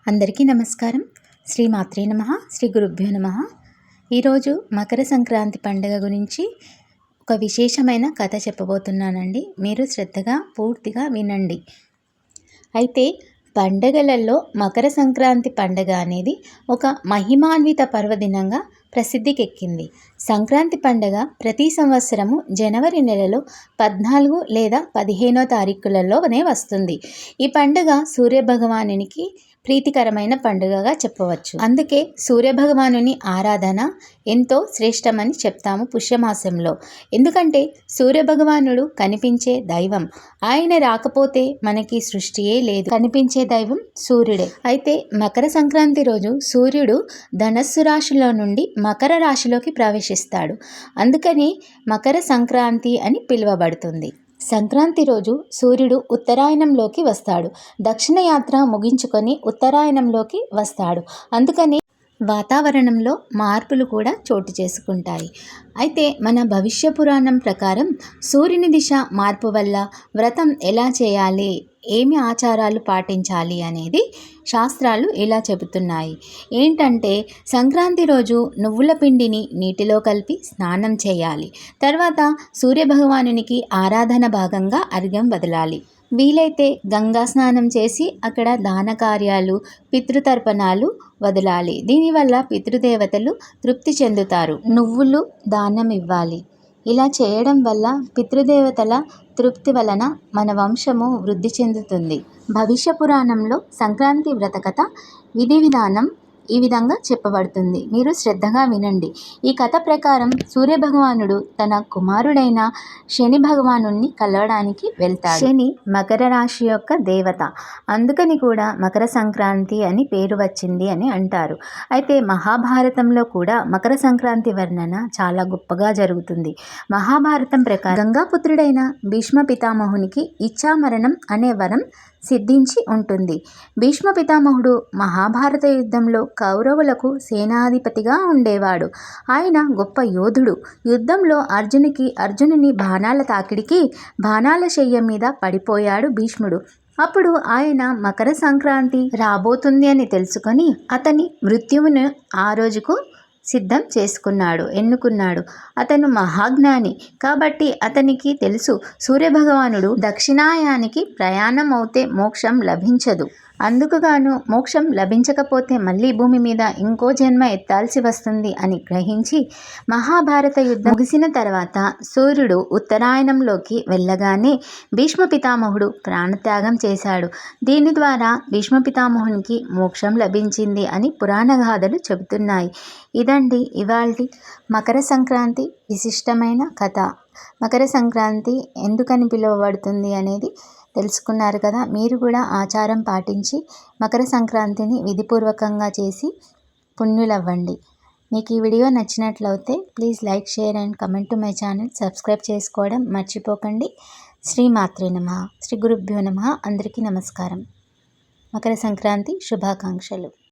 అందరికీ నమస్కారం. శ్రీ మాత్రే నమః, శ్రీ గురుభ్యో నమః. ఈరోజు మకర సంక్రాంతి పండుగ గురించి ఒక విశేషమైన కథ చెప్పబోతున్నానండి. మీరు శ్రద్ధగా పూర్తిగా వినండి. అయితే పండగలలో మకర సంక్రాంతి పండుగ అనేది ఒక మహిమాన్విత పర్వదినంగా ప్రసిద్ధికెక్కింది. సంక్రాంతి పండుగ ప్రతి సంవత్సరము జనవరి నెలలో 14 లేదా 15వ తారీఖులలోనే వస్తుంది. ఈ పండుగ సూర్యభగవానునికి ప్రీతికరమైన పండుగగా చెప్పవచ్చు. అందుకే సూర్యభగవానుని ఆరాధన ఎంతో శ్రేష్టమని చెప్తాము పుష్యమాసంలో. ఎందుకంటే సూర్యభగవానుడు కనిపించే దైవం. ఆయన రాకపోతే మనకి సృష్టియే లేదు. కనిపించే దైవం సూర్యుడే. అయితే మకర సంక్రాంతి రోజు సూర్యుడు ధనస్సు రాశిలో నుండి మకర రాశిలోకి ప్రవేశిస్తాడు. అందుకని మకర సంక్రాంతి అని పిలువబడుతుంది. సంక్రాంతి రోజు సూర్యుడు ఉత్తరాయణంలోకి వస్తాడు. దక్షిణ యాత్ర ముగించుకొని ఉత్తరాయణంలోకి వస్తాడు. అందుకని వాతావరణంలో మార్పులు కూడా చోటు చేసుకుంటాయి. అయితే మన భవిష్య పురాణం ప్రకారం సూర్యుని దిశ మార్పు వల్ల వ్రతం ఎలా చేయాలి, ఏమి ఆచారాలు పాటించాలి అనేది శాస్త్రాలు ఇలా చెబుతున్నాయి. ఏంటంటే సంక్రాంతి రోజు నువ్వుల పిండిని నీటిలో కలిపి స్నానం చేయాలి. తర్వాత సూర్యభగవానునికి ఆరాధన భాగంగా అర్ఘ్యం వదలాలి. వీలైతే గంగా స్నానం చేసి అక్కడ దాన కార్యాలు, పితృతర్పణాలు వదలాలి. దీనివల్ల పితృదేవతలు తృప్తి చెందుతారు. నువ్వులు దానం ఇవ్వాలి. ఇలా చేయడం వల్ల పితృదేవతల తృప్తి వలన మన వంశము వృద్ధి చెందుతుంది. భవిష్య పురాణంలో సంక్రాంతి వ్రత కథ విధి విధానం ఈ విధంగా చెప్పబడుతుంది. మీరు శ్రద్ధగా వినండి. ఈ కథ ప్రకారం సూర్యభగవానుడు తన కుమారుడైన శని భగవానుణ్ణి కలవడానికి వెళ్తాడు. శని మకర రాశి యొక్క దేవత. అందుకని కూడా మకర సంక్రాంతి అని పేరు వచ్చింది అని అంటారు. అయితే మహాభారతంలో కూడా మకర సంక్రాంతి వర్ణన చాలా గొప్పగా జరుగుతుంది. మహాభారతం ప్రకారం గంగాపుత్రుడైన భీష్మ పితామహునికి ఇచ్ఛామరణం అనే వరం సిద్ధించి ఉంటుంది. భీష్మ పితామహుడు మహాభారత యుద్ధంలో కౌరవులకు సేనాధిపతిగా ఉండేవాడు. ఆయన గొప్ప యోధుడు. యుద్ధంలో అర్జునుని బాణాల తాకిడికి బాణాల శయ్య మీద పడిపోయాడు భీష్ముడు. అప్పుడు ఆయన మకర సంక్రాంతి రాబోతుంది అని తెలుసుకొని అతని మృత్యువును ఆ రోజుకు సిద్ధం ఎన్నుకున్నాడు. అతను మహాజ్ఞాని కాబట్టి అతనికి తెలుసు సూర్యభగవానుడు దక్షిణాయానికి ప్రయాణం అవుతే మోక్షం లభించదు. అందుకుగాను మోక్షం లభించకపోతే మళ్ళీ భూమి మీద ఇంకో జన్మ ఎత్తాల్సి వస్తుంది అని గ్రహించి మహాభారత యుద్ధం ముగిసిన తర్వాత సూర్యుడు ఉత్తరాయణంలోకి వెళ్ళగానే భీష్మ పితామహుడు ప్రాణత్యాగం చేశాడు. దీని ద్వారా భీష్మ పితామహునికి మోక్షం లభించింది అని పురాణ గాథలు చెబుతున్నాయి. ఇదండి ఇవాల్టి మకర సంక్రాంతి విశిష్టమైన కథ. మకర సంక్రాంతి ఎందుకని పిలువబడుతుంది అనేది తెలుసుకున్నారు కదా. మీరు కూడా ఆచారం పాటించి మకర సంక్రాంతిని విధిపూర్వకంగా చేసి పుణ్యులవ్వండి. మీకు ఈ వీడియో నచ్చినట్లయితే please like, share and comment to my channel. Subscribe చేసుకోవడం మర్చిపోకండి. శ్రీ మాత్రే నమః, శ్రీ గురుభ్యో నమః. అందరికీ నమస్కారం. మకర సంక్రాంతి శుభాకాంక్షలు.